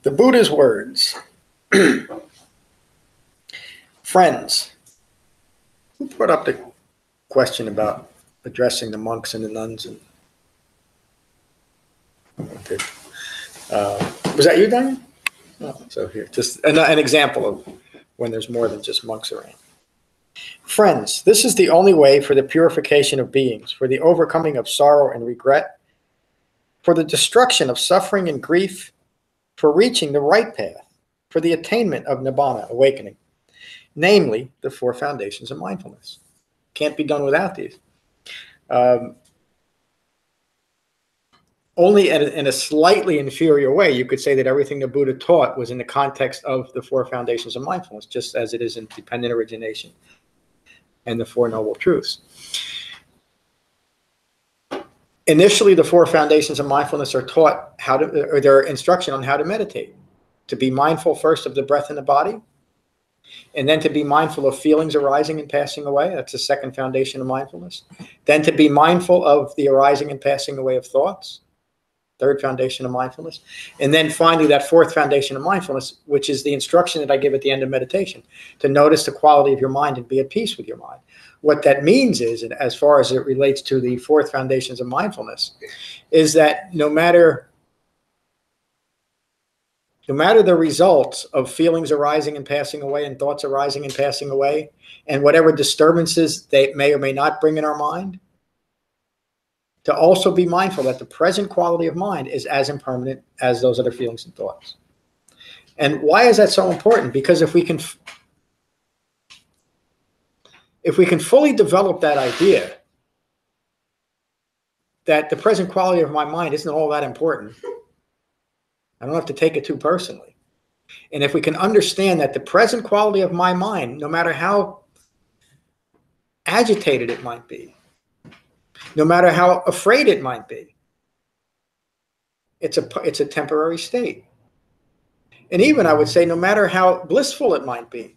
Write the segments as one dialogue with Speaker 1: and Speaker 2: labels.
Speaker 1: The Buddha's words. Friends. Who brought up the question about addressing the monks and the nuns? And was that you, Daniel? Oh, so here, just an example of when there's more than just monks around. Friends, this is the only way for the purification of beings, for the overcoming of sorrow and regret, for the destruction of suffering and grief, for reaching the right path, for the attainment of nibbana, awakening, namely the four foundations of mindfulness. Can't be done without these. Only in a slightly inferior way, you could say that everything the Buddha taught was in the context of the four foundations of mindfulness, just as it is in dependent origination and the Four Noble Truths. Initially, the four foundations of mindfulness are taught or their instruction on how to meditate. To be mindful first of the breath in the body, and then to be mindful of feelings arising and passing away. That's the second foundation of mindfulness. Then to be mindful of the arising and passing away of thoughts. Third foundation of mindfulness. And then finally, that fourth foundation of mindfulness, which is the instruction that I give at the end of meditation, to notice the quality of your mind and be at peace with your mind. What that means is, and as far as it relates to the fourth foundations of mindfulness, is that no matter the results of feelings arising and passing away and thoughts arising and passing away, and whatever disturbances they may or may not bring in our mind, to also be mindful that the present quality of mind is as impermanent as those other feelings and thoughts. And why is that so important? Because if we can fully develop that idea that the present quality of my mind isn't all that important, I don't have to take it too personally. And if we can understand that the present quality of my mind, no matter how agitated it might be, no matter how afraid it might be, it's a temporary state. And even, I would say, no matter how blissful it might be,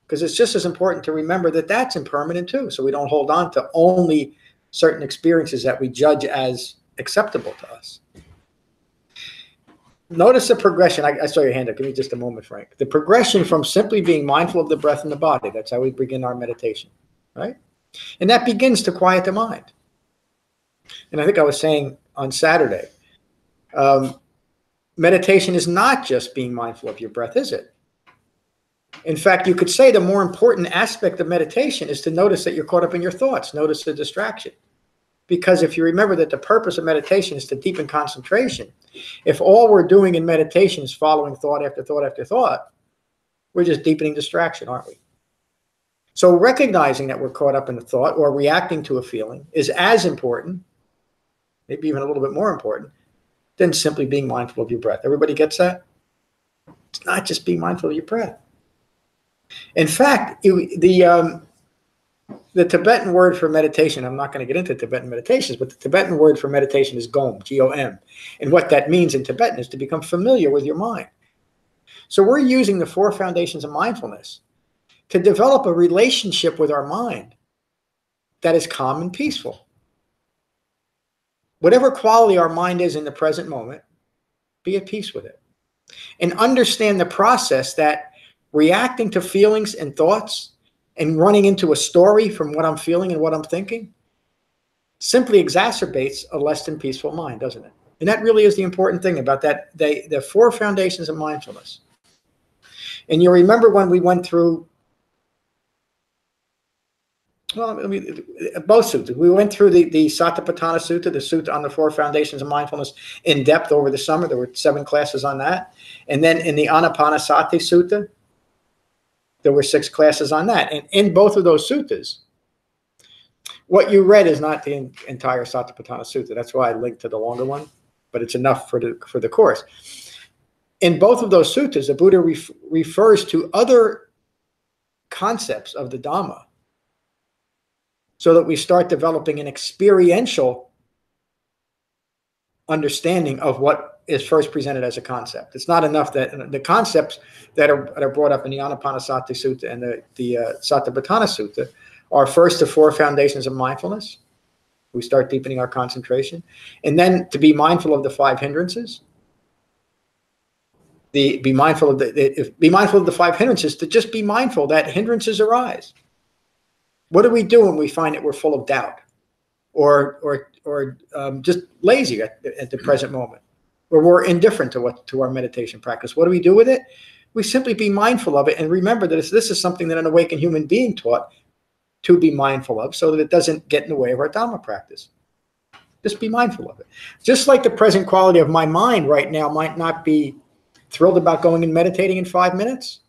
Speaker 1: because it's just as important to remember that that's impermanent too, so we don't hold on to only certain experiences that we judge as acceptable to us. Notice the progression. I saw your hand up. Give me just a moment, Frank. The progression from simply being mindful of the breath in the body. That's how we begin our meditation, right? And that begins to quiet the mind. And I think I was saying on Saturday, meditation is not just being mindful of your breath, is it? In fact, you could say the more important aspect of meditation is to notice that you're caught up in your thoughts. Notice the distraction. Because if you remember that the purpose of meditation is to deepen concentration, if all we're doing in meditation is following thought after thought after thought, we're just deepening distraction, aren't we? So recognizing that we're caught up in a thought or reacting to a feeling is as important, maybe even a little bit more important, than simply being mindful of your breath. Everybody gets that? It's not just being mindful of your breath. In fact, the Tibetan word for meditation, I'm not going to get into Tibetan meditations, but the Tibetan word for meditation is gom, G-O-M. And what that means in Tibetan is to become familiar with your mind. So we're using the four foundations of mindfulness to develop a relationship with our mind that is calm and peaceful. Whatever quality our mind is in the present moment, be at peace with it. And understand the process that reacting to feelings and thoughts and running into a story from what I'm feeling and what I'm thinking simply exacerbates a less than peaceful mind, doesn't it? And that really is the important thing about that, the four foundations of mindfulness. And you remember when we went through, well, I mean, both suttas. We went through the Satipatthana Sutta, the sutta on the four foundations of mindfulness, in depth over the summer. There were 7 classes on that. And then in the Anapanasati Sutta, there were 6 classes on that. And in both of those suttas, what you read is not the entire Satipatthana Sutta. That's why I linked to the longer one, but it's enough for the course. In both of those suttas, the Buddha refers to other concepts of the Dhamma so that we start developing an experiential understanding of what is first presented as a concept. It's not enough that the concepts that are brought up in the Anapanasati Sutta and the Satipatthana Sutta are first the four foundations of mindfulness. We start deepening our concentration. And then to be mindful of the 5 hindrances. be mindful of be mindful of the 5 hindrances, to just be mindful that hindrances arise. What do we do when we find that we're full of doubt, or just lazy at the present moment, or we're indifferent to our meditation practice? What do we do with it? We simply be mindful of it and remember that this is something that an awakened human being taught to be mindful of, so that it doesn't get in the way of our Dhamma practice. Just be mindful of it. Just like the present quality of my mind right now might not be thrilled about going and meditating in 5 minutes.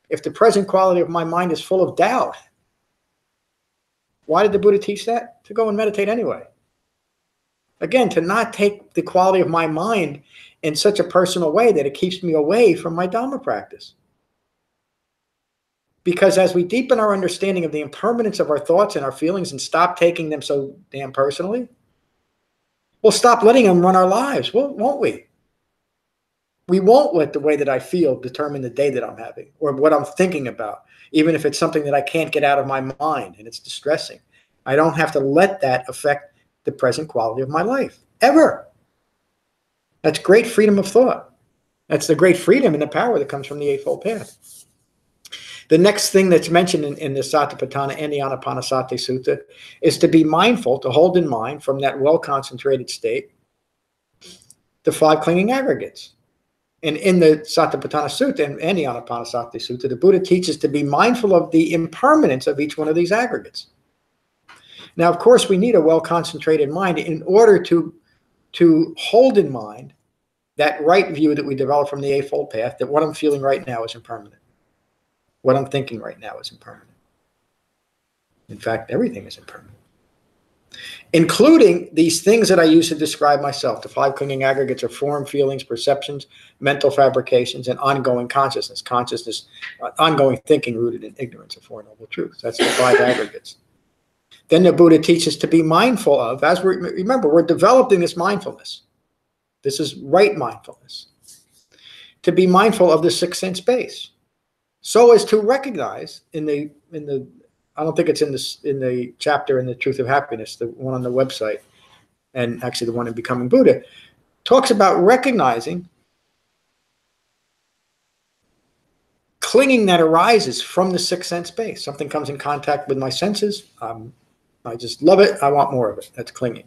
Speaker 1: If the present quality of my mind is full of doubt, why did the Buddha teach that? To go and meditate anyway. Again, to not take the quality of my mind in such a personal way that it keeps me away from my Dhamma practice. Because as we deepen our understanding of the impermanence of our thoughts and our feelings and stop taking them so damn personally, we'll stop letting them run our lives, won't we? We won't let the way that I feel determine the day that I'm having or what I'm thinking about, even if it's something that I can't get out of my mind and it's distressing. I don't have to let that affect the present quality of my life, ever. That's great freedom of thought. That's the great freedom and the power that comes from the Eightfold Path. The next thing that's mentioned in the Satipatthana and the Anapanasati Sutta is to be mindful, to hold in mind from that well-concentrated state, the 5 clinging aggregates. And in the Satipatthana Sutta and the Anapanasati Sutta, the Buddha teaches to be mindful of the impermanence of each one of these aggregates. Now, of course, we need a well-concentrated mind in order to hold in mind that right view that we develop from the Eightfold Path, that what I'm feeling right now is impermanent. What I'm thinking right now is impermanent. In fact, everything is impermanent, including these things that I use to describe myself. The 5 clinging aggregates are form, feelings, perceptions, mental fabrications, and ongoing consciousness. Consciousness, ongoing thinking rooted in ignorance of Four Noble Truths. That's the 5 aggregates. Then the Buddha teaches to be mindful of, as remember, we're developing this mindfulness. This is right mindfulness. To be mindful of the 6th sense base, so as to recognize in the I don't think it's in the chapter in the Truth of Happiness, the one on the website, and actually the one in Becoming Buddha, talks about recognizing clinging that arises from the 6th sense base. Something comes in contact with my senses. I just love it. I want more of it. That's clinging.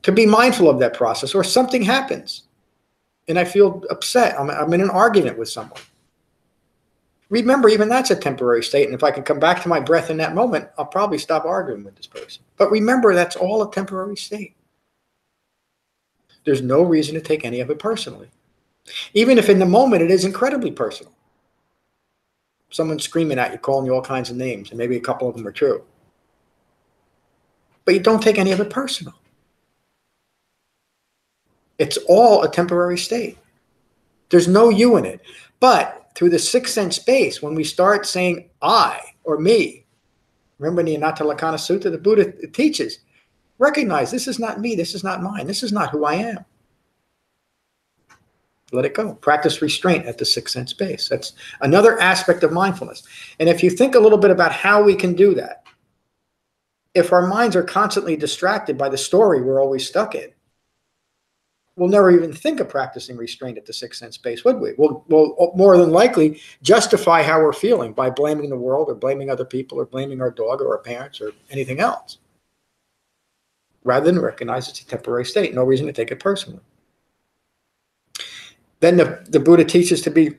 Speaker 1: To be mindful of that process, or something happens and I feel upset. I'm in an argument with someone. Remember, even that's a temporary state. And if I can come back to my breath in that moment, I'll probably stop arguing with this person. But remember, that's all a temporary state. There's no reason to take any of it personally. Even if in the moment it is incredibly personal. Someone's screaming at you, calling you all kinds of names, and maybe a couple of them are true. But you don't take any of it personal. It's all a temporary state. There's no you in it. But through the 6th sense base, when we start saying I or me, remember in the Anatta Lakkhana Sutta, the Buddha teaches, recognize this is not me, this is not mine, this is not who I am. Let it go. Practice restraint at the 6th sense base. That's another aspect of mindfulness. And if you think a little bit about how we can do that, if our minds are constantly distracted by the story we're always stuck in, we'll never even think of practicing restraint at the 6th sense base, would we? We'll more than likely justify how we're feeling by blaming the world or blaming other people or blaming our dog or our parents or anything else, rather than recognize it's a temporary state. No reason to take it personally. Then the Buddha teaches to be,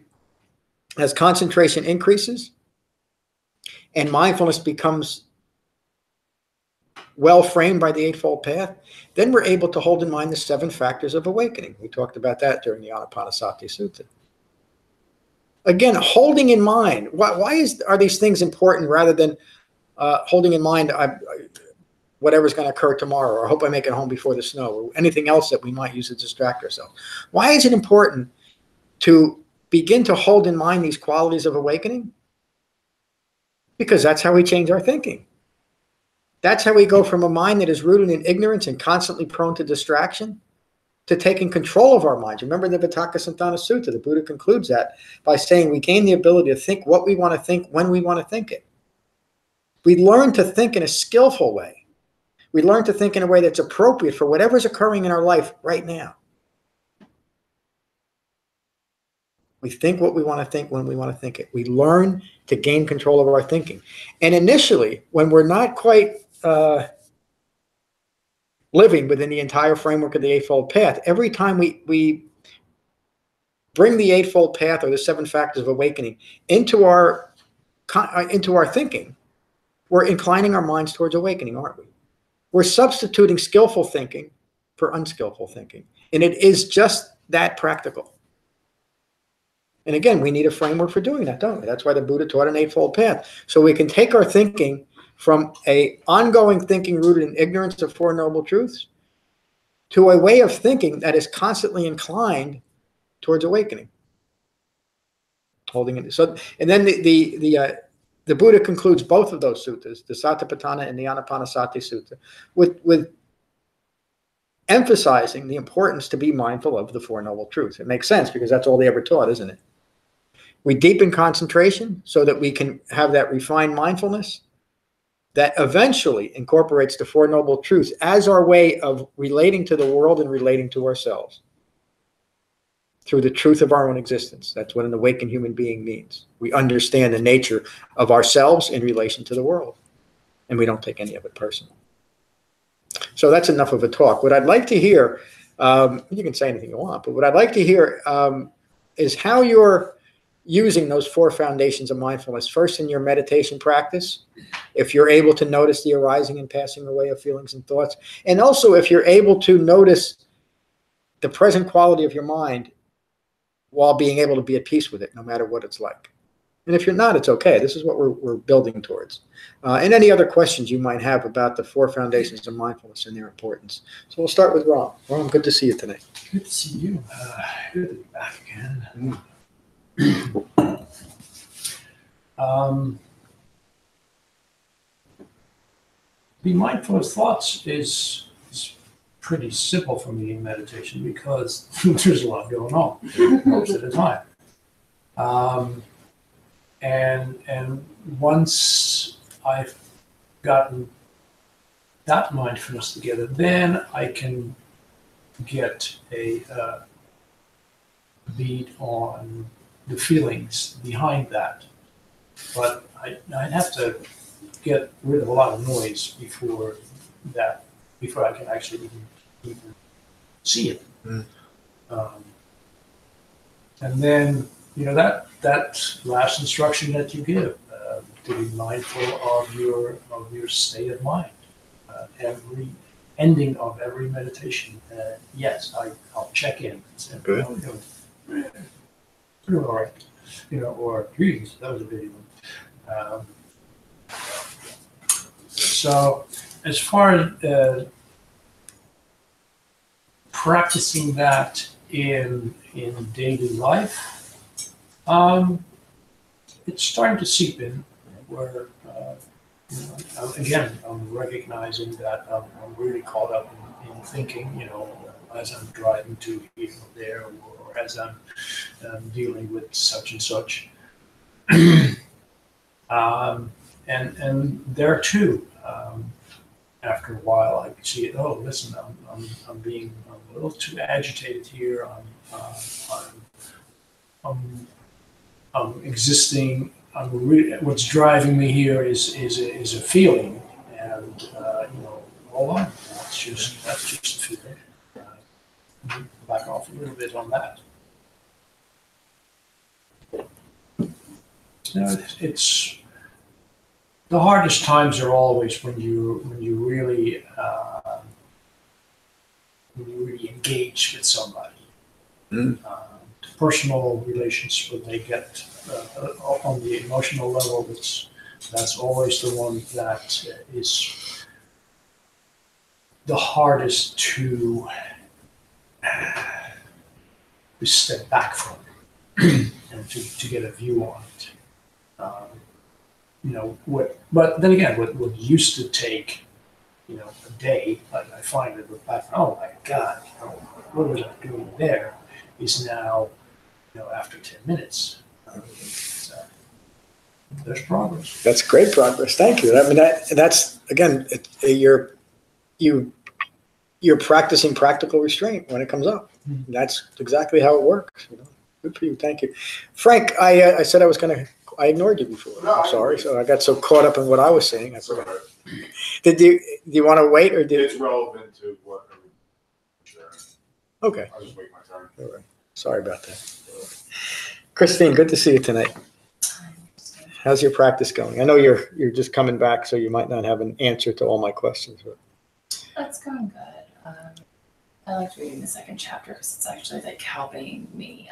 Speaker 1: as concentration increases and mindfulness becomes well framed by the Eightfold Path, then we're able to hold in mind the 7 factors of awakening. We talked about that during the Anapanasati Sutta. Again, holding in mind, why are these things important rather than holding in mind whatever's going to occur tomorrow, or I hope I make it home before the snow, or anything else that we might use to distract ourselves? Why is it important to begin to hold in mind these qualities of awakening? Because that's how we change our thinking. That's how we go from a mind that is rooted in ignorance and constantly prone to distraction to taking control of our minds. Remember the Vitakkasanthana Sutta, the Buddha concludes that by saying we gain the ability to think what we want to think when we want to think it. We learn to think in a skillful way. We learn to think in a way that's appropriate for whatever's occurring in our life right now. We think what we want to think when we want to think it. We learn to gain control of our thinking. And initially, when we're not quite living within the entire framework of the Eightfold Path, every time we bring the Eightfold Path or the 7 factors of awakening into our thinking, we're inclining our minds towards awakening, aren't we? We're substituting skillful thinking for unskillful thinking. And it is just that practical. And again, we need a framework for doing that, don't we? That's why the Buddha taught an Eightfold Path. So we can take our thinking from an ongoing thinking rooted in ignorance of Four Noble Truths to a way of thinking that is constantly inclined towards awakening. Holding it. So, and then the Buddha concludes both of those suttas, the Satipatthana and the Anapanasati Sutta, with emphasizing the importance to be mindful of the Four Noble Truths. It makes sense because that's all they ever taught, isn't it? We deepen concentration so that we can have that refined mindfulness that eventually incorporates the Four Noble Truths as our way of relating to the world and relating to ourselves through the truth of our own existence. That's what an awakened human being means. We understand the nature of ourselves in relation to the world, and we don't take any of it personal. So that's enough of a talk. What I'd like to hear, you can say anything you want, but what I'd like to hear is how you're using those 4 foundations of mindfulness, first in your meditation practice, if you're able to notice the arising and passing away of feelings and thoughts, and also if you're able to notice the present quality of your mind while being able to be at peace with it, no matter what it's like. And if you're not, it's okay. This is what we're building towards. And any other questions you might have about the 4 foundations of mindfulness and their importance. So we'll start with Ram. Ram, good to see you today.
Speaker 2: Good to see you. Good to be back again. Be mindful of thoughts is pretty simple for me in meditation because there's a lot going on most of the time. And once I've gotten that mindfulness together, then I can get a bead on the feelings behind that. But I'd have to get rid of a lot of noise before I can actually even see it. And then, that last instruction that you give, to be mindful of your state of mind. Every ending of every meditation, yes, I'll check in and say,
Speaker 1: Good.
Speaker 2: Doing all right, or geez, that was a big one. So, as far as practicing that in daily life, it's starting to seep in. Where again, I'm recognizing that I'm really caught up in thinking, as I'm driving to here or there, or as I'm dealing with such and such. And there too, after a while, I can see it. Oh, listen, I'm being a little too agitated here. I'm existing. What's driving me here is a feeling, and hold on, that's just a feeling. Back off a little bit on that. It's the hardest times are always when you really engage with somebody. Personal relations, when they get on the emotional level, that's always the one that is the hardest to step back from and to get a view on it. But then again, what used to take a day, I find that look back, oh my God, what was I doing there? Is now after 10 minutes. So there's progress.
Speaker 1: That's great progress. Thank you. I mean, that's again, you're practicing practical restraint when it comes up. That's exactly how it works. Good for you. Thank you. Frank, I said I was going to, I ignored you before.
Speaker 3: No,
Speaker 1: I'm
Speaker 3: I
Speaker 1: sorry.
Speaker 3: agree.
Speaker 1: So I got so caught up in what I was saying. I
Speaker 3: It's all
Speaker 1: forgot.
Speaker 3: right.
Speaker 1: Do you want to wait or did
Speaker 3: It's relevant to what I'm sharing.
Speaker 1: Okay.
Speaker 3: I'll just wait my turn.
Speaker 1: All right. Sorry about that. Christine, good to see you tonight. How's your practice going? I know you're just coming back, so you might not have an answer to all my questions. But
Speaker 4: That's going good. I liked reading the second chapter because it's actually like helping me,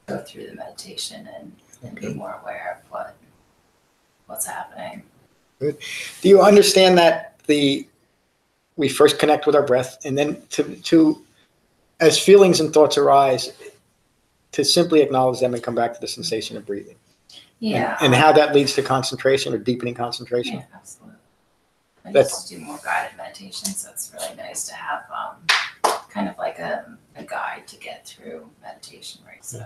Speaker 4: go through the meditation and be more aware of what's happening.
Speaker 1: Good. Do you understand that we first connect with our breath, and then to as feelings and thoughts arise, to simply acknowledge them and come back to the sensation of breathing?
Speaker 4: Yeah.
Speaker 1: And how that leads to concentration or deepening concentration?
Speaker 4: Yeah, absolutely. I
Speaker 1: That's-
Speaker 4: used to do more guided meditation, so it's really nice to have kind of like a guide to get through meditation, right? So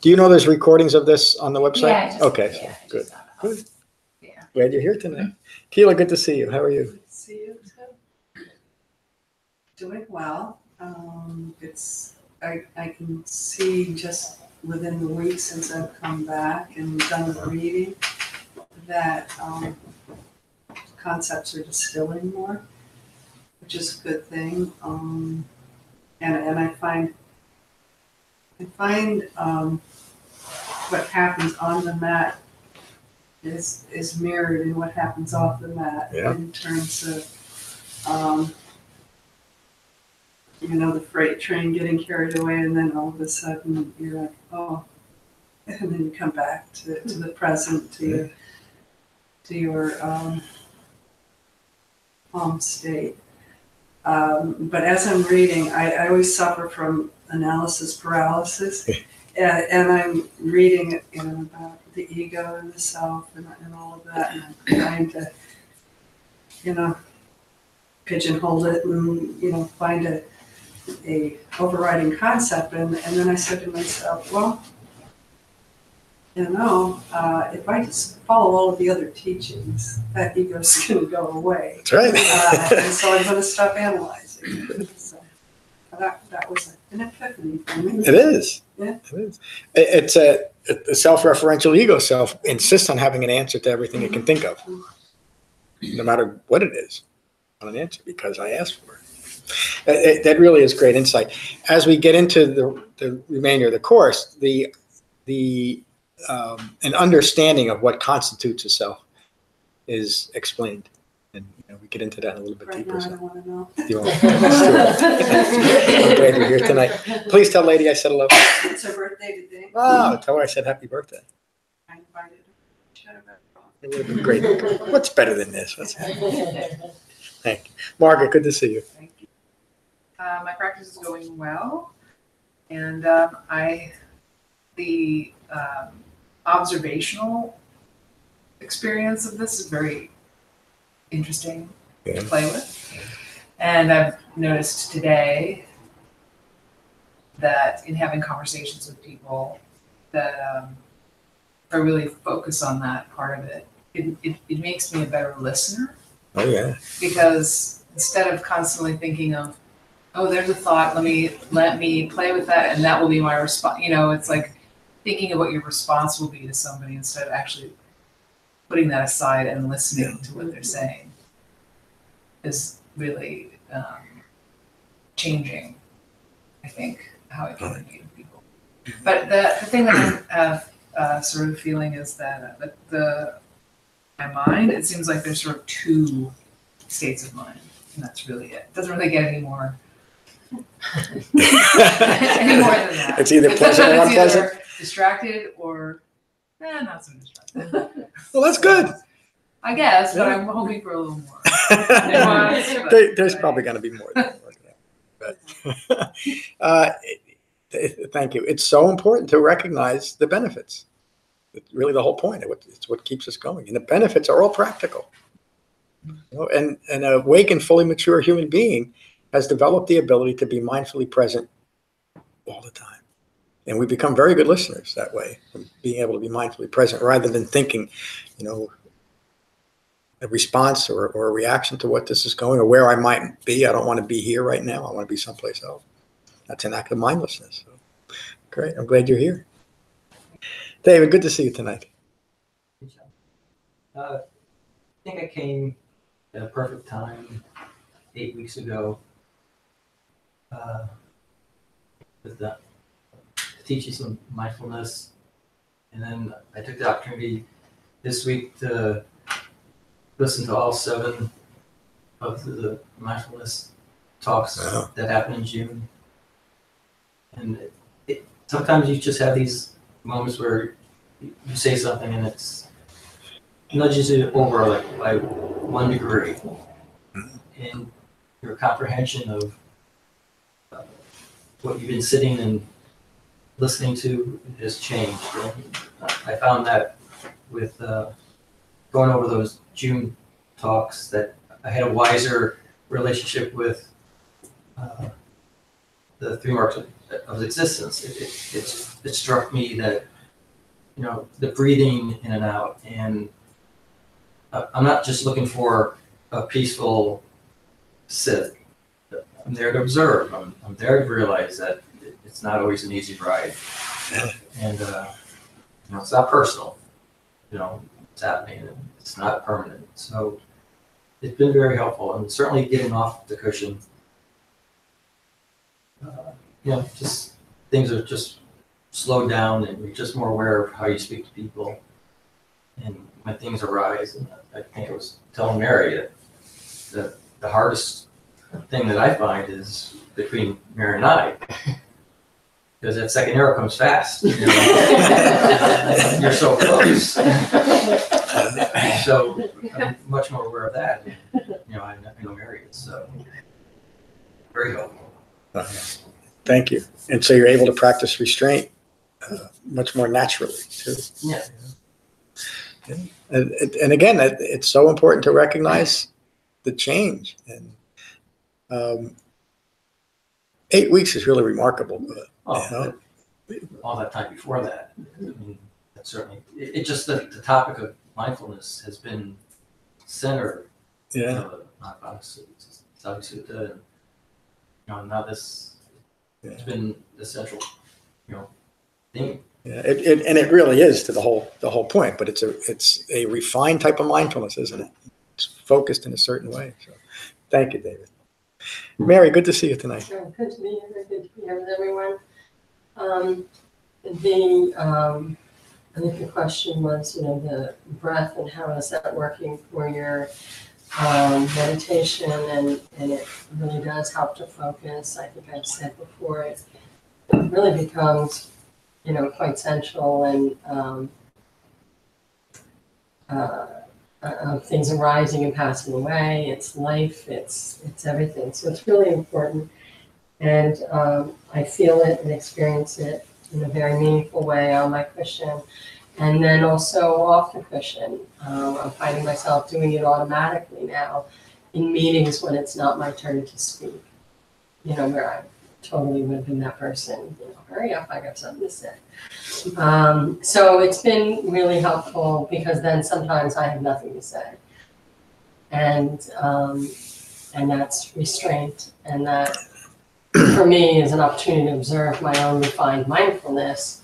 Speaker 1: Do you know there's recordings of this on the website?
Speaker 4: yeah, I just,
Speaker 1: Okay,
Speaker 4: yeah,
Speaker 1: so
Speaker 4: I
Speaker 1: good.
Speaker 4: just don't know.
Speaker 1: Good.
Speaker 4: Yeah.
Speaker 1: Glad you're here tonight. Keela, good to see you. How are you?
Speaker 5: Good to see you too. Doing well. I can see just within the week since I've come back and done the reading that concepts are distilling more, which is a good thing. And I find what happens on the mat is mirrored in what happens off the mat
Speaker 1: Yeah.
Speaker 5: in terms of the freight train getting carried away, and then all of a sudden you're like, oh, and then you come back to the present, to your calm state. But as I'm reading, I always suffer from analysis paralysis, and I'm reading, about the ego and the self and all of that, and I'm trying to, pigeonhole it and, find a overriding concept. And then I said to myself, well, if I just follow all of the other teachings, that ego's going to go away.
Speaker 1: That's right.
Speaker 5: And so I'm going to stop analyzing. So that was an epiphany for me.
Speaker 1: It is.
Speaker 5: Yeah.
Speaker 1: It is. It's a self-referential ego self insists on having an answer to everything it can think of, no matter what it is. I want an answer because I asked for it. That really is great insight. As we get into the remainder of the course, an understanding of what constitutes a self is explained, and we get into that in a little bit
Speaker 5: Right
Speaker 1: deeper.
Speaker 5: now, I
Speaker 1: So
Speaker 5: don't want to know.
Speaker 1: you won't. I'm glad you're here tonight. Please tell Lady I said hello.
Speaker 5: It's her birthday today.
Speaker 1: Oh, tell her I said happy birthday.
Speaker 5: I invited her. Should have been wrong.
Speaker 1: It would have been great. What's better than this? Thank you. Margaret, good to see you.
Speaker 6: Thank you. My practice is going well, and the observational experience of this is very interesting to play with. And I've noticed today that in having conversations with people that if I really focus on that part of it, it makes me a better listener.
Speaker 1: Oh yeah.
Speaker 6: Because instead of constantly thinking of, oh, there's a thought, let me play with that and that will be my response. It's like thinking of what your response will be to somebody instead of actually putting that aside and listening to what they're saying is really changing, I think, how I communicate with people. But the thing that I'm sort of feeling is that my mind, it seems like there's sort of two states of mind, and that's really it. It doesn't really get any more than that.
Speaker 1: It's either pleasant or unpleasant.
Speaker 6: Either distracted or not so distracted.
Speaker 1: Well, that's good.
Speaker 6: I guess, but I'm hoping for a little more.
Speaker 1: There's probably going to be more than that. But thank you. It's so important to recognize the benefits. It's really the whole point. It's what keeps us going. And the benefits are all practical. And an awake and fully mature human being has developed the ability to be mindfully present all the time. And we become very good listeners that way, being able to be mindfully present rather than thinking, a response or a reaction to what this is going or where I might be. I don't want to be here right now. I want to be someplace else. That's an act of mindlessness. So Great. I'm glad you're here. David, good to see you tonight.
Speaker 7: I think I came at a perfect time 8 weeks ago to teach you some mindfulness. And then I took the opportunity this week to listen to all 7 of the mindfulness talks
Speaker 1: Wow.
Speaker 7: that happened in June. And sometimes you just have these moments where you say something and it nudges you over like by 1 degree. And your comprehension of what you've been sitting and listening to has changed. And I found that with going over those June talks that I had a wiser relationship with the 3 marks of existence. It struck me that, you know, the breathing in and out, and I'm not just looking for a peaceful sit. I'm there to observe. I'm there to realize that it's not always an easy ride, and you know, it's not personal. You know, it's happening, and it's not permanent. So it's been very helpful, and certainly getting off the cushion. You know, just things are just slowed down, and you're just more aware of how you speak to people, and when things arise. And I think I was telling Mary that the hardest thing that I find is between Mary and I, because that second arrow comes fast. You know? You're so close. So I'm much more aware of that. You know, I know Mary is, so very helpful.
Speaker 1: Thank you. And so you're able to practice restraint much more naturally too.
Speaker 7: Yeah.
Speaker 1: And again, it's so important to recognize the change. And 8 weeks is really remarkable. But,
Speaker 7: Oh, all that time before that. I mean, that's certainly it just the topic of mindfulness has been centered.
Speaker 1: yeah.
Speaker 7: You know, and, you know, now this it's been the central, you know, theme.
Speaker 1: Yeah, and it really is to the whole point, but it's a refined type of mindfulness, isn't it? It's focused in a certain way. So, thank you, David. Mary, good to see you tonight.
Speaker 8: Sure, good to be here. Good to be here with everyone. I think the question was, you know, the breath and how is that working for your meditation, and it really does help to focus. I think I've said before, it really becomes, you know, quite central, and things arising and passing away. It's life. It's everything. So it's really important, and I feel it and experience it in a very meaningful way on my cushion, and then also off the cushion. I'm finding myself doing it automatically now in meetings when it's not my turn to speak. You know, where I totally would have been that person. You know, hurry up, I got something to say. So it's been really helpful, because then sometimes I have nothing to say, and that's restraint, and that for me is an opportunity to observe my own refined mindfulness,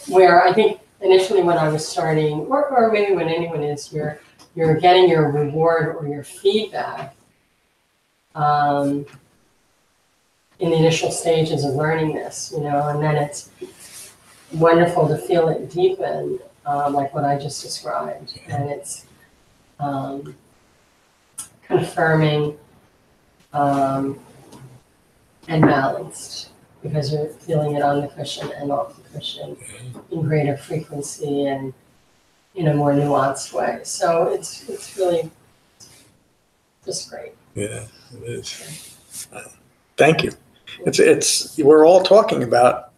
Speaker 8: where I think initially when I was starting, or maybe when anyone is, you're getting your reward or your feedback in the initial stages of learning this, you know, and then it's wonderful to feel it deepen, like what I just described, and it's confirming and balanced, because you're feeling it on the cushion and off the cushion in greater frequency and in a more nuanced way. So it's really just great.
Speaker 1: Yeah, it is. Thank you. We're all talking about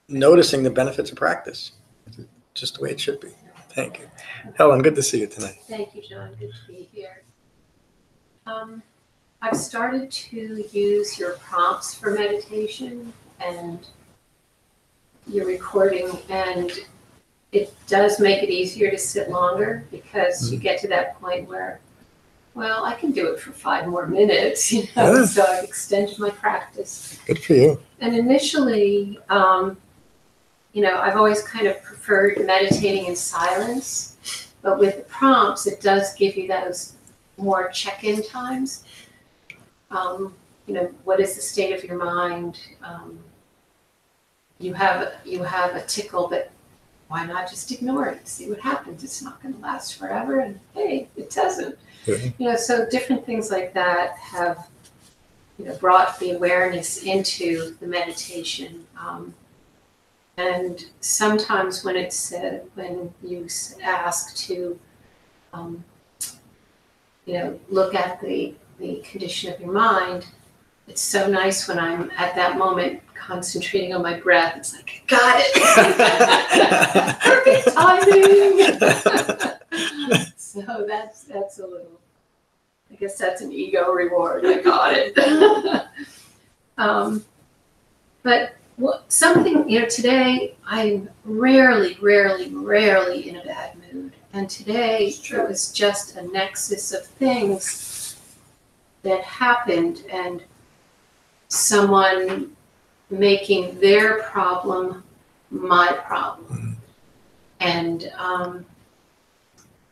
Speaker 1: noticing the benefits of practice, just the way it should be. Thank you. Helen, good to see you tonight.
Speaker 9: Thank you, John. Good to be here. I've started to use your prompts for meditation and your recording, and it does make it easier to sit longer, because you get to that point where well, I can do it for 5 more minutes, you know,
Speaker 1: Yeah.
Speaker 9: so I've extended my practice.
Speaker 1: Good for you.
Speaker 9: And initially, you know, I've always kind of preferred meditating in silence, but with the prompts, it does give you those more check-in times. You know, what is the state of your mind? You have a tickle, but why not just ignore it? See what happens. It's not going to last forever, and hey, it doesn't.
Speaker 1: Yeah.
Speaker 9: You know, so different things like that have, you know, brought the awareness into the meditation. And sometimes when when you ask to, you know, look at the condition of your mind, it's so nice when I'm at that moment concentrating on my breath. It's like, got it. Perfect timing. So that's a little, I guess that's an ego reward. I got it. But something, you know, today I'm rarely in a bad mood. And today it was just a nexus of things that happened, and someone making their problem my problem. And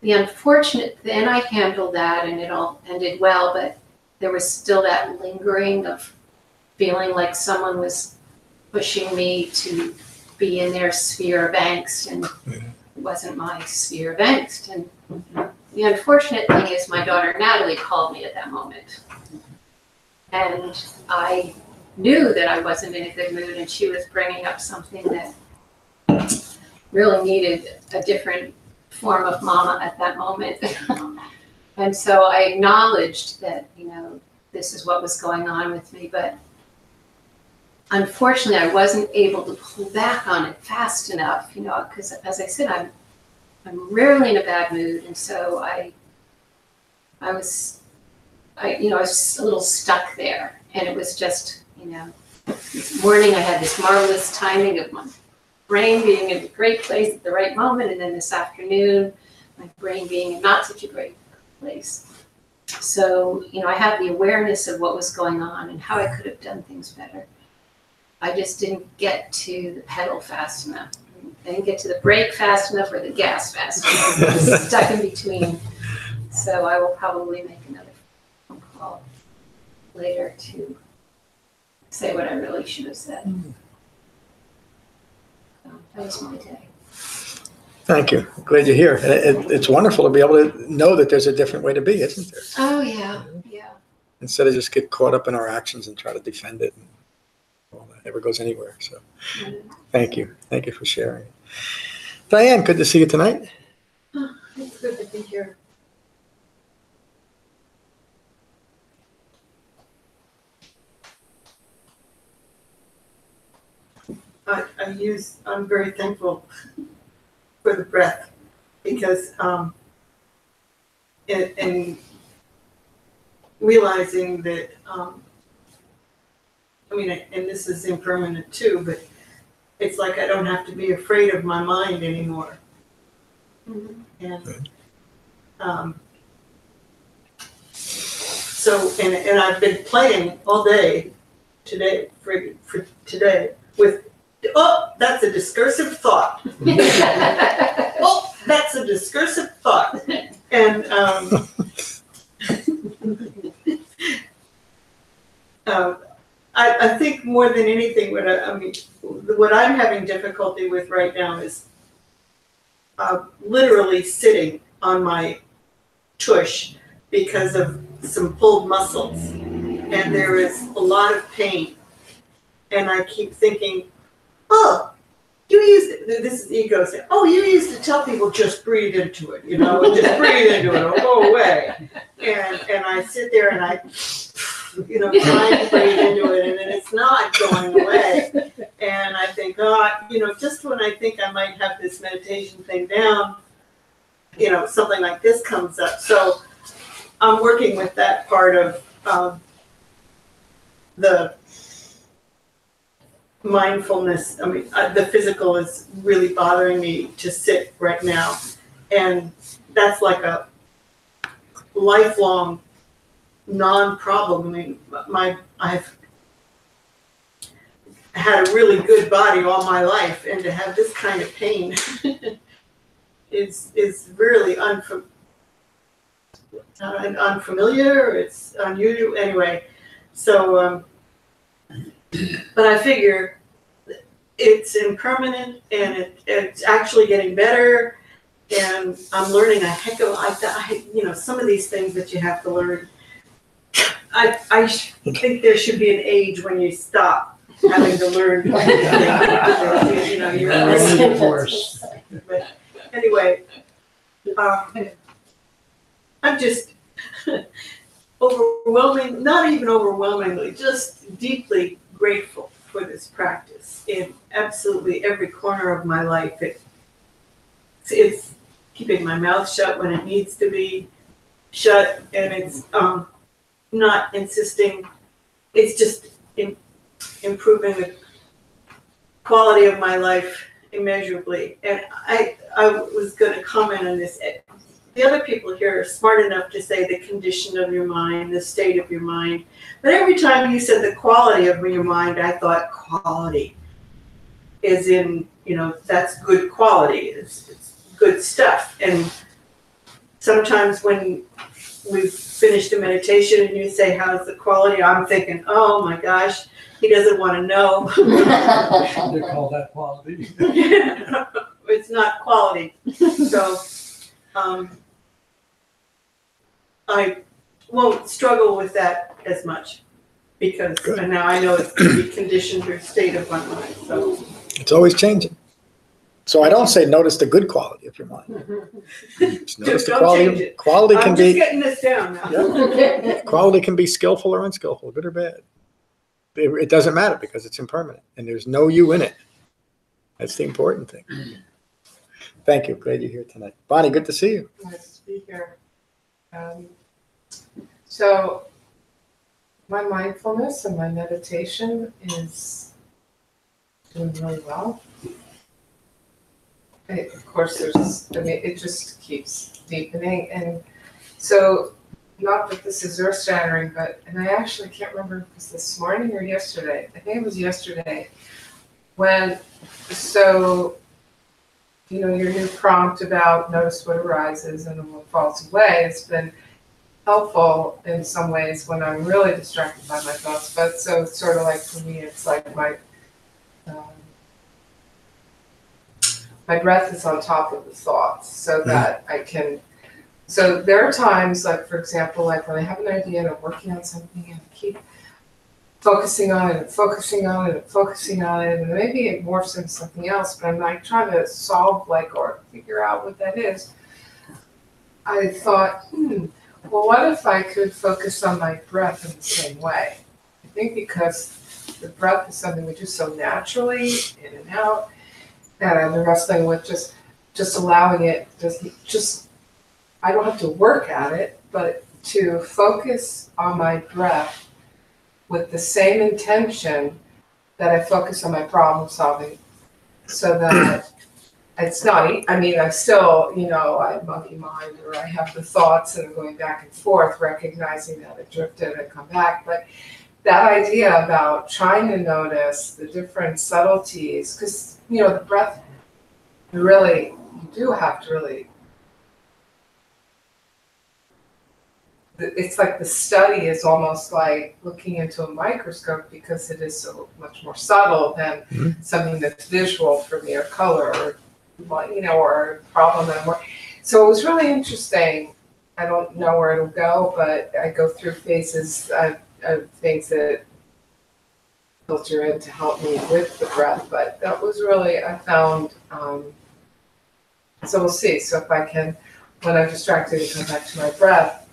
Speaker 9: the unfortunate, then I handled that and it all ended well, but there was still that lingering of feeling like someone was pushing me to be in their sphere of angst, and it wasn't my sphere of angst. And the unfortunate thing is my daughter Natalie called me at that moment. And I knew that I wasn't in a good mood, and she was bringing up something that really needed a different form of mama at that moment. And so I acknowledged that, you know, this is what was going on with me, but unfortunately I wasn't able to pull back on it fast enough, you know, because as I said, I'm rarely in a bad mood, and so I was a little stuck there, and it was just, you know, this morning I had this marvelous timing of my brain being in a great place at the right moment, and then this afternoon, my brain being in not such a great place. So, you know, I had the awareness of what was going on and how I could have done things better. I just didn't get to the pedal fast enough. I didn't get to the brake fast enough or the gas fast enough. I was stuck in between. So I will probably make another phone call later to say what I really should have said. So that was my day.
Speaker 1: Thank you. Glad you're here. It's wonderful to be able to know that there's a different way to be, isn't there?
Speaker 9: Oh, yeah, yeah.
Speaker 1: Instead of just get caught up in our actions and try to defend it. And all that never goes anywhere. So thank you. Thank you for sharing. Diane, good to see you tonight.
Speaker 5: Oh, it's good to be here. I'm very thankful for the breath, because in realizing that, I mean, and this is impermanent too, but it's like I don't have to be afraid of my mind anymore. And so, and I've been playing all day today for today with, oh, that's a discursive thought. Oh, that's a discursive thought. And I think more than anything, what I'm having difficulty with right now is literally sitting on my tush because of some pulled muscles, and there is a lot of pain. And I keep thinking, oh, you used to, this is ego saying, oh, you used to tell people just breathe into it, you know, just breathe into it, it'll go away. And I sit there and I, you know, trying to breathe into it, and then it's not going away. And I think, oh, you know, just when I think I might have this meditation thing down, you know, something like this comes up. So I'm working with that part of the mindfulness. I mean, the physical is really bothering me to sit right now. And that's like
Speaker 10: lifelong non-problem. I mean, I've had a really good body all my life, and to have this kind of pain is really unfamiliar. It's unusual anyway. So, but I figure it's impermanent, and it's actually getting better. And I'm learning a heck of a lot. Some of these things that you have to learn. I think there should be an age when you stop having to learn. You're
Speaker 2: Course.
Speaker 10: But anyway, I'm just not even overwhelmingly, just deeply grateful for this practice in absolutely every corner of my life. It's keeping my mouth shut when it needs to be shut, and it's not insisting. It's just improving the quality of my life immeasurably. And I was going to comment on this. The other people here are smart enough to say the condition of your mind, the state of your mind. But every time you said the quality of your mind, I thought quality is in, that's good quality. It's good stuff. And sometimes when we've finished a meditation and you say, how's the quality? I'm thinking, oh my gosh, he doesn't want to know.
Speaker 2: They call that quality.
Speaker 10: It's not quality. So I won't struggle with that as much, because now I know it's going to be conditioned or state of my mind. So
Speaker 1: It's always changing. So I don't say notice the good quality of your mind. Just notice the
Speaker 10: Don't
Speaker 1: quality.
Speaker 10: change it.
Speaker 1: Quality
Speaker 10: I'm
Speaker 1: can
Speaker 10: just
Speaker 1: be
Speaker 10: getting this down now.
Speaker 1: quality can be skillful or unskillful, good or bad. It doesn't matter, because it's impermanent and there's no you in it. That's the important thing. Thank you. Glad you're here tonight. Bonnie, good to see you.
Speaker 6: Nice to be here. So my mindfulness and my meditation is doing really well. Of course, it just keeps deepening. And so, not that this is earth-shattering, and I actually can't remember if it was this morning or yesterday. I think it was yesterday. Your new prompt about notice what arises and what falls away has been helpful in some ways when I'm really distracted by my thoughts. But so it's sort of like, for me, it's like my breath is on top of the thoughts, so that I can. So there are times, like for example, like when I have an idea and I'm working on something and I keep focusing on it and focusing on it and focusing on it, and maybe it morphs into something else, but I'm like trying to solve or figure out what that is. I thought, well, what if I could focus on my breath in the same way? I think because the breath is something we do so naturally, in and out, and I've been wrestling with just allowing it, just I don't have to work at it, but to focus on my breath with the same intention that I focus on my problem solving, so that it's not, I still, I have monkey mind, or I have the thoughts and I'm going back and forth, recognizing that it drifted and come back. But that idea about trying to notice the different subtleties, because, the breath, you do have to really, it's like the study is almost like looking into a microscope, because it is so much more subtle than something that's visual for me, or color, or or a problem that I'm working. So it was really interesting. I don't know where it'll go, but I go through phases of things that filter in to help me with the breath. But that was really, I found, so we'll see. So if I can, when I'm distracted, come back to my breath,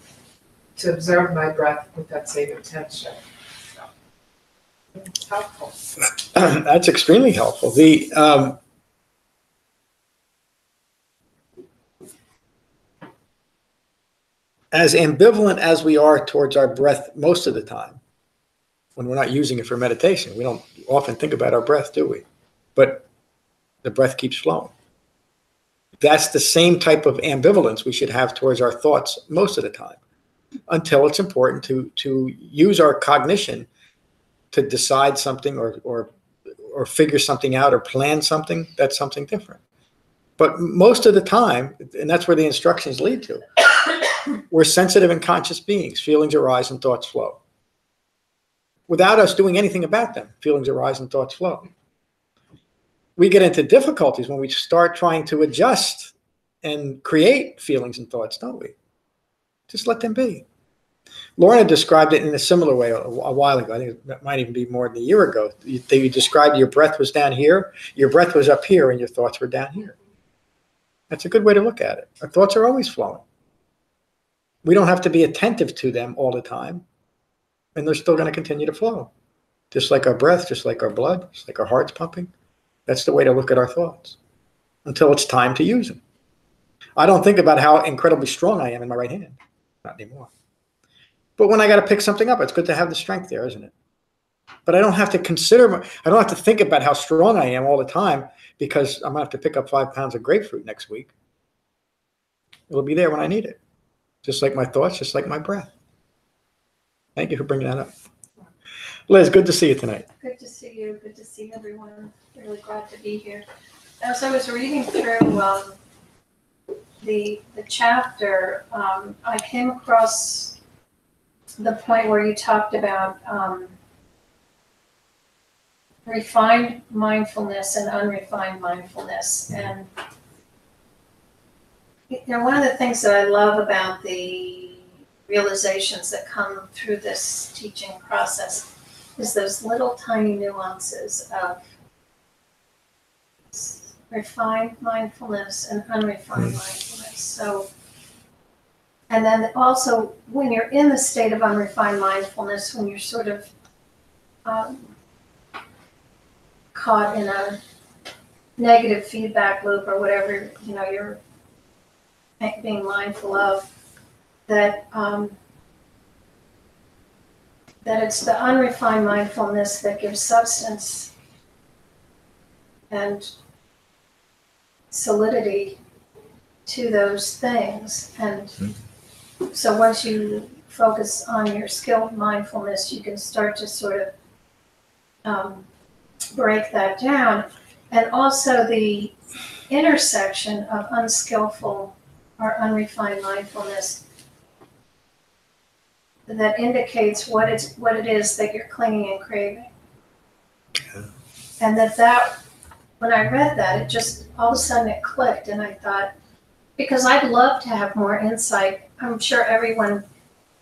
Speaker 6: to observe my breath with that same intention. So it's helpful.
Speaker 1: That's extremely helpful. As ambivalent as we are towards our breath most of the time, when we're not using it for meditation, we don't often think about our breath, do we? But the breath keeps flowing. That's the same type of ambivalence we should have towards our thoughts most of the time. until it's important to use our cognition to decide something or figure something out or plan something. That's something different. But most of the time, and that's where the instructions lead to, we're sensitive and conscious beings. Feelings arise and thoughts flow. Without us doing anything about them, feelings arise and thoughts flow. We get into difficulties when we start trying to adjust and create feelings and thoughts, don't we? Just let them be. Lorna described it in a similar way a while ago. I think that might even be more than a year ago. You described your breath was down here, your breath was up here, and your thoughts were down here. That's a good way to look at it. Our thoughts are always flowing. We don't have to be attentive to them all the time, and they're still going to continue to flow. Just like our breath, just like our blood, just like our heart's pumping. That's the way to look at our thoughts until it's time to use them. I don't think about how incredibly strong I am in my right hand. Not anymore. But when I got to pick something up, it's good to have the strength there, isn't it? But I don't have to I don't have to think about how strong I am all the time because I'm going to have to pick up 5 pounds of grapefruit next week. It'll be there when I need it. Just like my thoughts, just like my breath. Thank you for bringing that up. Liz, good to see you tonight.
Speaker 9: Good to see you. Good to see everyone. Really glad to be here. As I was reading through the chapter, I came across the point where you talked about refined mindfulness and unrefined mindfulness. And one of the things that I love about the realizations that come through this teaching process is those little tiny nuances of refined mindfulness and unrefined mindfulness. So, and then also when you're in the state of unrefined mindfulness, when you're sort of caught in a negative feedback loop or whatever, you're being mindful of, that it's the unrefined mindfulness that gives substance and solidity to those things. And so once you focus on your skilled mindfulness, you can start to sort of break that down. And also the intersection of unskillful or unrefined mindfulness that indicates what it is that you're clinging and craving. And that when I read that, it just all of a sudden it clicked, and I thought, because I'd love to have more insight. I'm sure everyone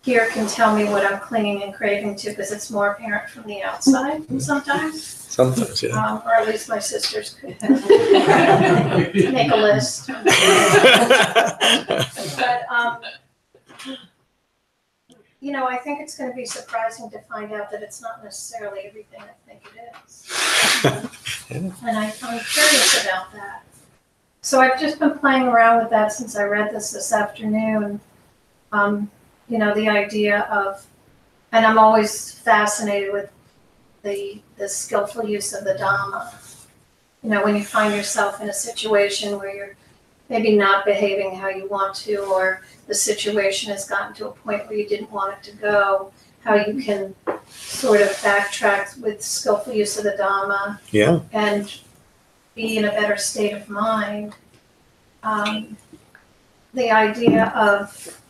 Speaker 9: here can tell me what I'm clinging and craving to, because it's more apparent from the outside sometimes.
Speaker 1: Sometimes, yeah.
Speaker 9: Or at least my sisters could make a list. But I think it's going to be surprising to find out that it's not necessarily everything I think it is. And I'm curious about that. So I've just been playing around with that since I read this afternoon. The idea of, and I'm always fascinated with the skillful use of the Dhamma. When you find yourself in a situation where you're maybe not behaving how you want to, or the situation has gotten to a point where you didn't want it to go, how you can sort of backtrack with skillful use of the Dhamma, and be in a better state of mind. The idea of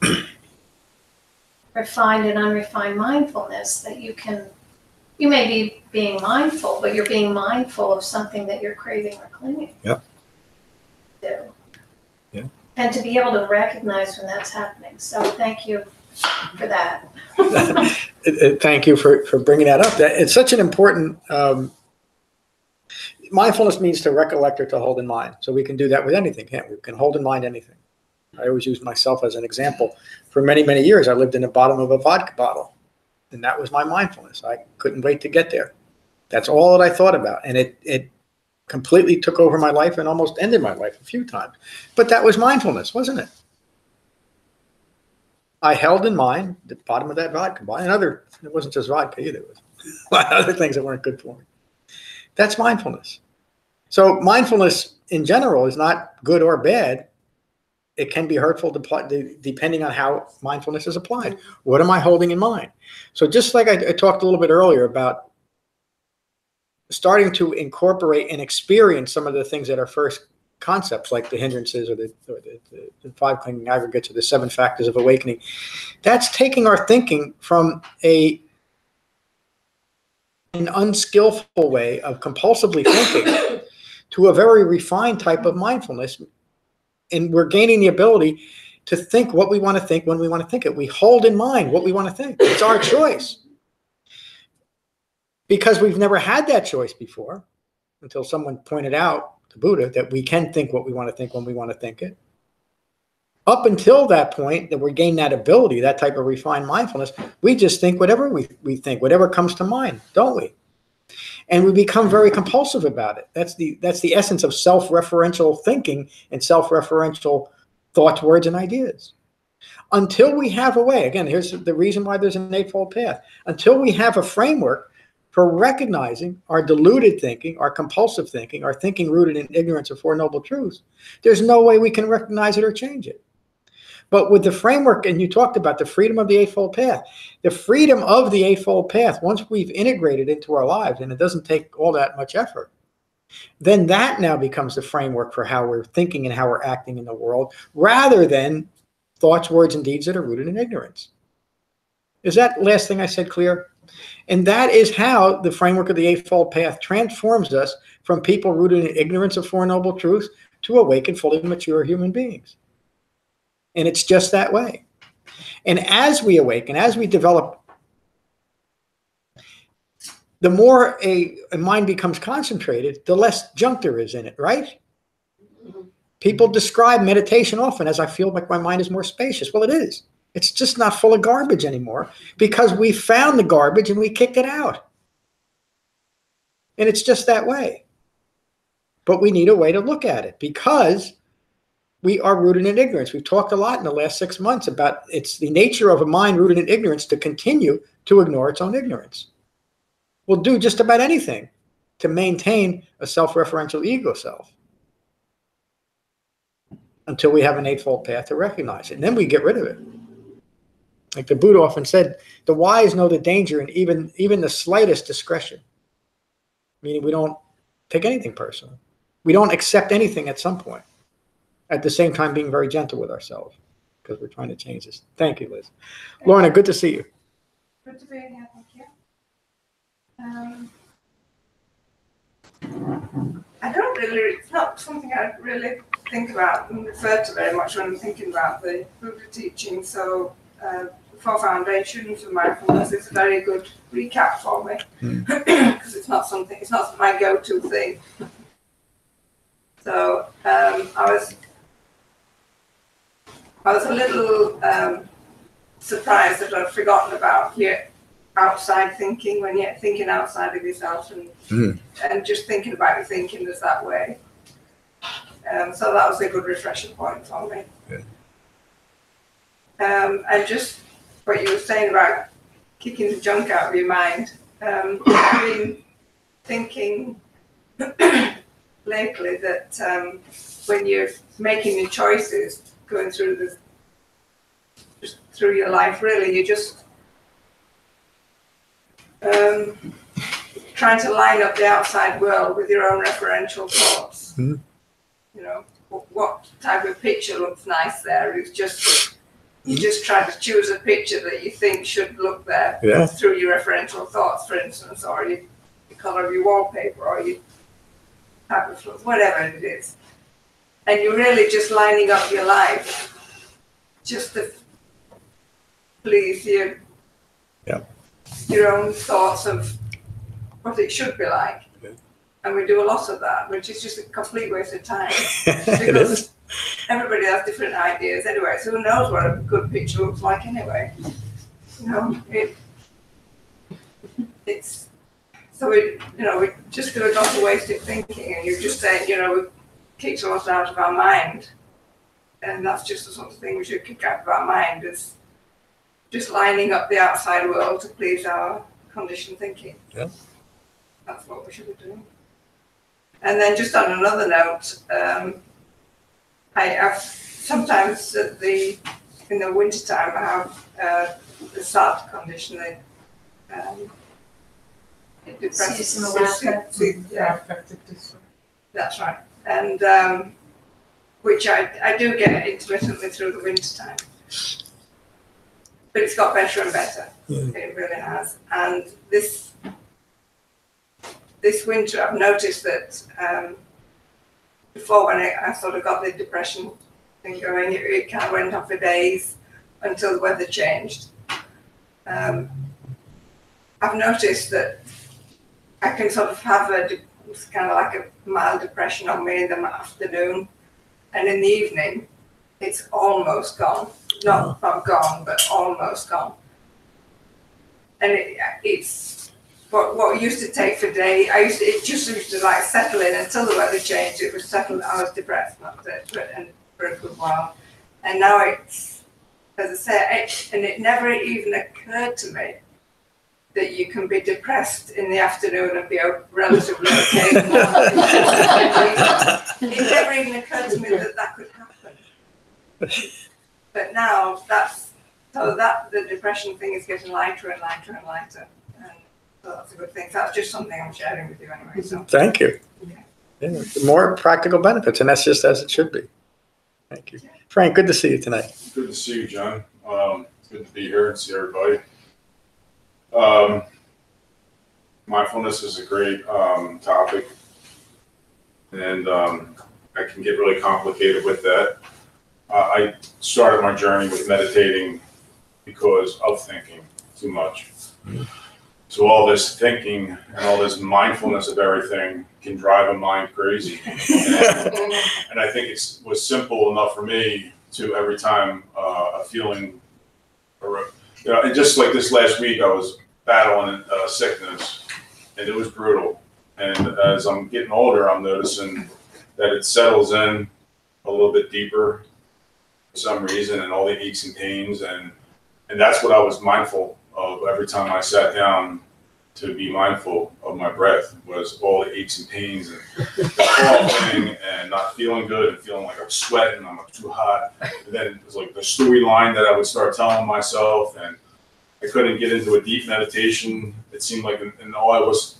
Speaker 9: refined and unrefined mindfulness, that you may be being mindful, but you're being mindful of something that you're craving or clinging to. And to be able to recognize when that's happening. So thank you for that.
Speaker 1: Thank you for bringing that up. It's such an important, mindfulness means to recollect or to hold in mind. So we can do that with anything, can't we? We can hold in mind anything. I always use myself as an example. For many, many years, I lived in the bottom of a vodka bottle. And that was my mindfulness. I couldn't wait to get there. That's all that I thought about. And it completely took over my life and almost ended my life a few times. But that was mindfulness, wasn't it? I held in mind the bottom of that vodka bottle. And it wasn't just vodka either. It was a lot of other things that weren't good for me. That's mindfulness. So mindfulness in general is not good or bad. it can be hurtful depending on how mindfulness is applied. What am I holding in mind? So just like I talked a little bit earlier about starting to incorporate and experience some of the things that are first concepts, like the hindrances or the 5 clinging aggregates or the 7 factors of awakening, that's taking our thinking from an unskillful way of compulsively thinking to a very refined type of mindfulness. And we're gaining the ability to think what we want to think when we want to think it. We hold in mind what we want to think. It's our choice. Because we've never had that choice before, until someone pointed out, the Buddha, that we can think what we want to think when we want to think it. Up until that point, that we gain that ability, that type of refined mindfulness, we just think whatever we think, whatever comes to mind, don't we? And we become very compulsive about it. That's the essence of self-referential thinking and self-referential thoughts, words, and ideas. Until we have a way, again, here's the reason why there's an eightfold path. Until we have a framework for recognizing our deluded thinking, our compulsive thinking, our thinking rooted in ignorance of Four Noble Truths, there's no way we can recognize it or change it. But with the framework, and you talked about the freedom of the Eightfold Path, the freedom of the Eightfold Path, once we've integrated into our lives, and it doesn't take all that much effort, then that now becomes the framework for how we're thinking and how we're acting in the world, rather than thoughts, words, and deeds that are rooted in ignorance. Is that last thing I said clear? And that is how the framework of the Eightfold Path transforms us from people rooted in ignorance of Four Noble Truths to awakened, fully mature human beings. And it's just that way. And as we awaken, as we develop, the more a mind becomes concentrated, the less junk there is in it, right? People describe meditation often as, I feel like my mind is more spacious. Well, it is. It's just not full of garbage anymore because we found the garbage and we kicked it out. And it's just that way. But we need a way to look at it because we are rooted in ignorance. We've talked a lot in the last 6 months about it's the nature of a mind rooted in ignorance to continue to ignore its own ignorance. We'll do just about anything to maintain a self-referential ego self until we have an eightfold path to recognize it. And then we get rid of it. Like the Buddha often said, the wise know the danger in even the slightest discretion. Meaning we don't take anything personal. We don't accept anything at some point. At the same time, being very gentle with ourselves because we're trying to change this. Thank you, Liz. Lorna, good to see you.
Speaker 11: Good to be here, thank you. I don't really, it's not something I really think about and refer to very much when I'm thinking about the Buddha teaching. So, Four Foundations of Mindfulness is a very good recap for me because it's not my go-to thing. So, I was a little surprised that I'd forgotten about your outside thinking when you're thinking outside of yourself and just thinking about your thinking is that way. So that was a good refresher point for me.
Speaker 1: Yeah.
Speaker 11: And just what you were saying about kicking the junk out of your mind. I've been thinking lately that when you're making your choices, going through through your life, really, you're just trying to line up the outside world with your own referential thoughts. You know, what type of picture looks nice there is just you just try to choose a picture that you think should look there through your referential thoughts, for instance, or the color of your wallpaper, or your type of clothes, whatever it is. And you're really just lining up your life just to please your own thoughts of what it should be like. And we do a lot of that, which is just a complete waste of time. Because everybody has different ideas anyway, so who knows what a good picture looks like anyway. You know, it's so we just do a lot of wasted thinking, and you're just saying, we kicked a lot out of our mind. And that's just the sort of thing we should kick out of our mind, is just lining up the outside world to please our conditioned thinking.
Speaker 1: Yeah.
Speaker 11: That's what we should be doing. And then just on another note, I've sometimes in the wintertime I have the SART condition,
Speaker 6: Affective disorder.
Speaker 11: that's right. And which I do get intermittently through the wintertime. But it's got better and better.
Speaker 1: Yeah.
Speaker 11: It really has. And this winter I've noticed that before, when I sort of got the depression thing going, it kind of went on for days until the weather changed. I've noticed that I can sort of have it's kind of like a mild depression on me in the afternoon, and in the evening it's almost gone. Not gone, but almost gone. And it's what used to take for days. It just used to like settle in until the weather changed. It was settled. I was depressed, not that, but and for a good while. And now it's, as I say, and it never even occurred to me that you can be depressed in the afternoon and be relatively okay. It never even occurred to me that could happen. But now the depression thing is getting lighter and lighter and lighter. And so that's a good thing. So that's just something I'm sharing with you anyway. So
Speaker 1: Thank you.
Speaker 11: Yeah.
Speaker 1: Yeah, more practical benefits, and that's just as it should be. Thank you. Frank, good to see you tonight.
Speaker 3: Good to see you, John. Good to be here and see everybody. Mindfulness is a great topic, and I can get really complicated with that. I started my journey with meditating because of thinking too much. So all this thinking and all this mindfulness of everything can drive a mind crazy. And I think it was simple enough for me to every time a feeling, and just like this last week, I was battling sickness, and it was brutal. And as I'm getting older, I'm noticing that it settles in a little bit deeper for some reason, and all the aches and pains, and that's what I was mindful of every time I sat down to be mindful of my breath, was all the aches and pains and the coughing and not feeling good and feeling like I'm sweating, I'm too hot. And then it was like the storyline that I would start telling myself, and I couldn't get into a deep meditation. It seemed like, and all I was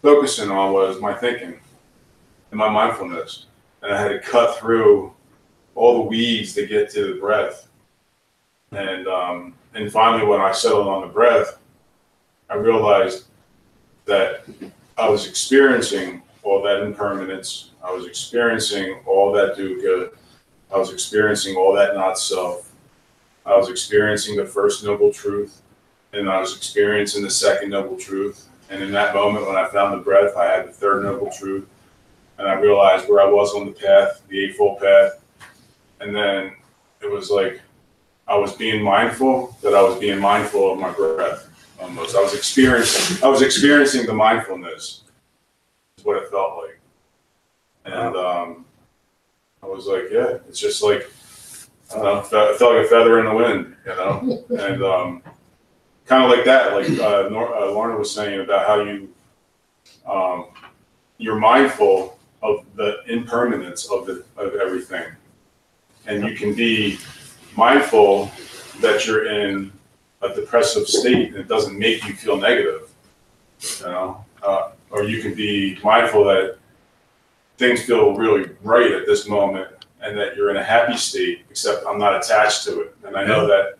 Speaker 3: focusing on was my thinking and my mindfulness. And I had to cut through all the weeds to get to the breath. And finally, when I settled on the breath, I realized that I was experiencing all that impermanence. I was experiencing all that dukkha. I was experiencing all that not self. I was experiencing the first noble truth, and I was experiencing the second noble truth. And in that moment, when I found the breath, I had the third noble truth, and I realized where I was on the path, the Eightfold Path. And then it was like I was being mindful that I was being mindful of my breath. Almost, I was experiencing the mindfulness. Is what it felt like, and I was like, yeah, it's just like, I don't know, it felt like a feather in the wind, you know, and kind of like that, like Lorna was saying about how you're mindful of the impermanence of everything, and you can be mindful that you're in a depressive state and it doesn't make you feel negative, you know, or you can be mindful that things feel really right at this moment and that you're in a happy state, except I'm not attached to it. And I know that,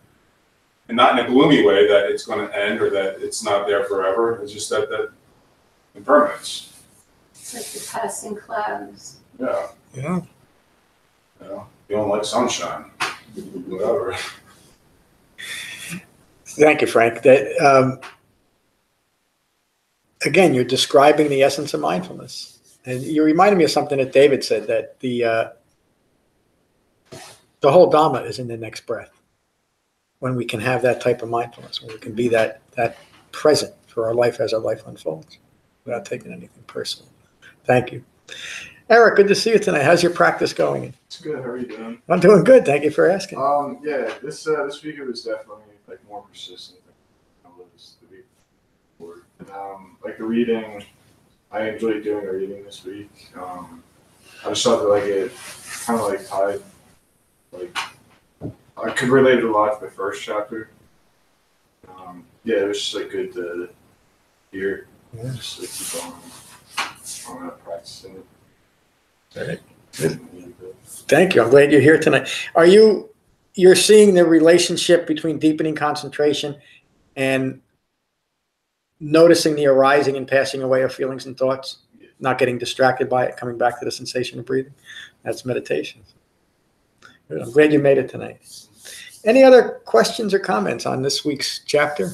Speaker 3: and not in a gloomy way that it's going to end or that it's not there forever. It's just that impermanence.
Speaker 9: It's like the passing clouds.
Speaker 3: Yeah.
Speaker 1: Yeah.
Speaker 3: You know, feeling like sunshine, whatever.
Speaker 1: Thank you, Frank. That again, you're describing the essence of mindfulness, and you reminded me of something that David said, that the whole Dhamma is in the next breath. When we can have that type of mindfulness, when we can be that present for our life as our life unfolds, without taking anything personal. Thank you, Eric. Good to see you tonight. How's your practice going?
Speaker 12: It's good. How are you doing?
Speaker 1: I'm doing good. Thank you for asking.
Speaker 12: Yeah, this week it was definitely like more persistent than it was the week before. Like the reading, I enjoyed doing the reading this week. I just thought that like it kind of like tied like I could relate it a lot to the first chapter. Yeah, it was just like good to hear.
Speaker 1: Yeah.
Speaker 12: Just like keep on practicing it.
Speaker 1: All right. Thank you. I'm glad you're here tonight. You're seeing the relationship between deepening concentration and noticing the arising and passing away of feelings and thoughts, not getting distracted by it, coming back to the sensation of breathing. That's meditation. Good. I'm glad you made it tonight. Any other questions or comments on this week's chapter?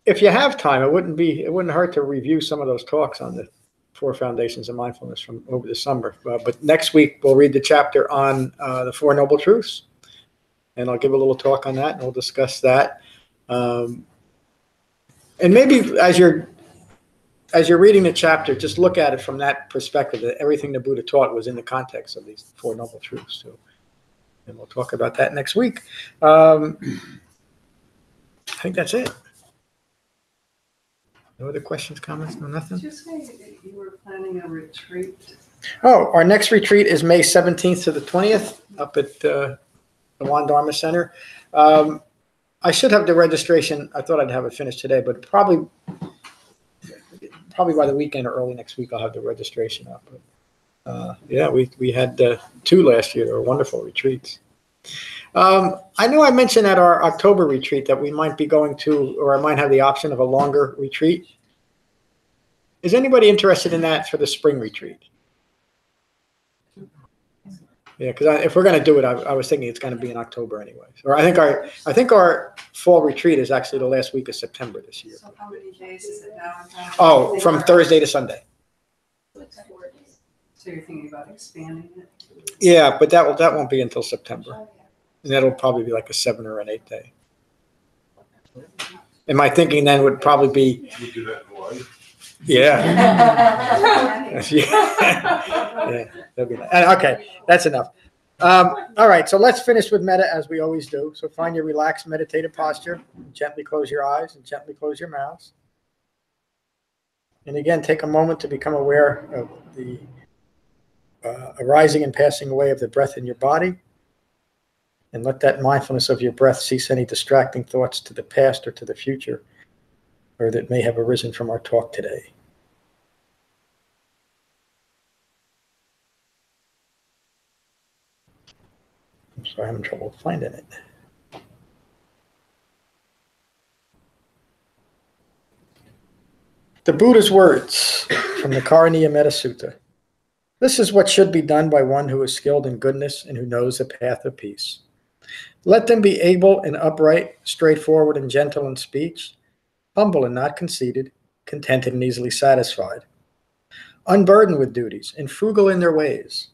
Speaker 1: If you have time, it wouldn't hurt to review some of those talks on the Four Foundations of Mindfulness from over the summer. But next week we'll read the chapter on the Four Noble Truths, and I'll give a little talk on that, and we'll discuss that. And maybe as you're reading the chapter, just look at it from that perspective, that everything the Buddha taught was in the context of these Four Noble Truths. So, and we'll talk about that next week. I think that's it. No other questions, comments? No, nothing?
Speaker 5: Did you say you were planning a retreat?
Speaker 1: Oh, our next retreat is May 17th to the 20th up at the Wan Dharma Center. I should have the registration. I thought I'd have it finished today, but probably by the weekend or early next week I'll have the registration up. But, yeah, we had 2 last year. They were wonderful retreats. I know I mentioned at our October retreat that we might be going to, or I might have the option of a longer retreat. Is anybody interested in that for the spring retreat? Yeah, because if we're going to do it, I was thinking it's going to be in October anyway. Or I think our fall retreat is actually the last week of September this year.
Speaker 5: So how many days is it now?
Speaker 1: Oh, from Thursday to Sunday.
Speaker 5: So you're thinking about expanding it?
Speaker 1: Yeah, but that won't be until September. And that'll probably be like a 7 or an 8 day. And my thinking then would probably be,
Speaker 3: You do that in Hawaii?
Speaker 1: yeah. Yeah, that'd be nice. Okay, that's enough. All right, so let's finish with metta as we always do. So find your relaxed meditative posture. Gently close your eyes and gently close your mouths. And again, take a moment to become aware of the arising and passing away of the breath in your body. And let that mindfulness of your breath cease any distracting thoughts to the past or to the future, or that may have arisen from our talk today. I'm sorry, I'm having trouble finding it. The Buddha's words from the Karaniya Metta Sutta. This is what should be done by one who is skilled in goodness and who knows the path of peace. Let them be able and upright, straightforward and gentle in speech, humble and not conceited, contented and easily satisfied, unburdened with duties, and frugal in their ways,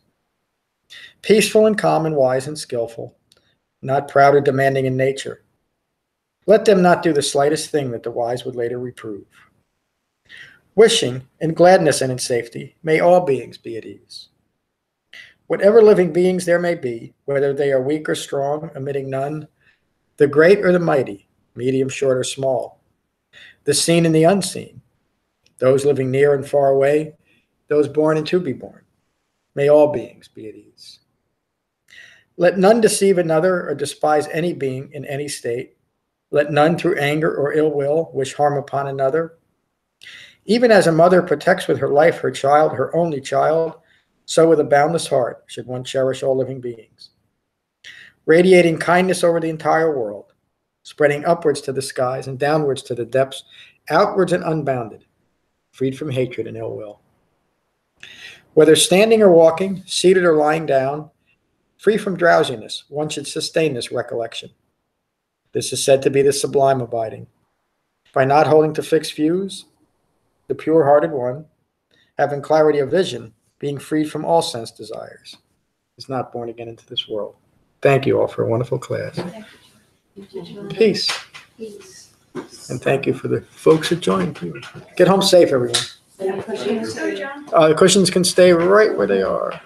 Speaker 1: peaceful and calm and wise and skillful, not proud or demanding in nature. Let them not do the slightest thing that the wise would later reprove. Wishing, in gladness and in safety, may all beings be at ease. Whatever living beings there may be, whether they are weak or strong, omitting none, the great or the mighty, medium, short, or small, the seen and the unseen, those living near and far away, those born and to be born, may all beings be at ease. Let none deceive another or despise any being in any state. Let none through anger or ill will wish harm upon another. Even as a mother protects with her life her child, her only child, so with a boundless heart should one cherish all living beings. Radiating kindness over the entire world, spreading upwards to the skies and downwards to the depths, outwards and unbounded, freed from hatred and ill will. Whether standing or walking, seated or lying down, free from drowsiness, one should sustain this recollection. This is said to be the sublime abiding. By not holding to fixed views, the pure-hearted one, having clarity of vision, being freed from all sense desires, is not born again into this world. Thank you all for a wonderful class. Peace.
Speaker 9: Peace.
Speaker 1: And thank you for the folks that joined. Get home safe, everyone.
Speaker 11: Yeah,
Speaker 1: The cushions can stay right where they are.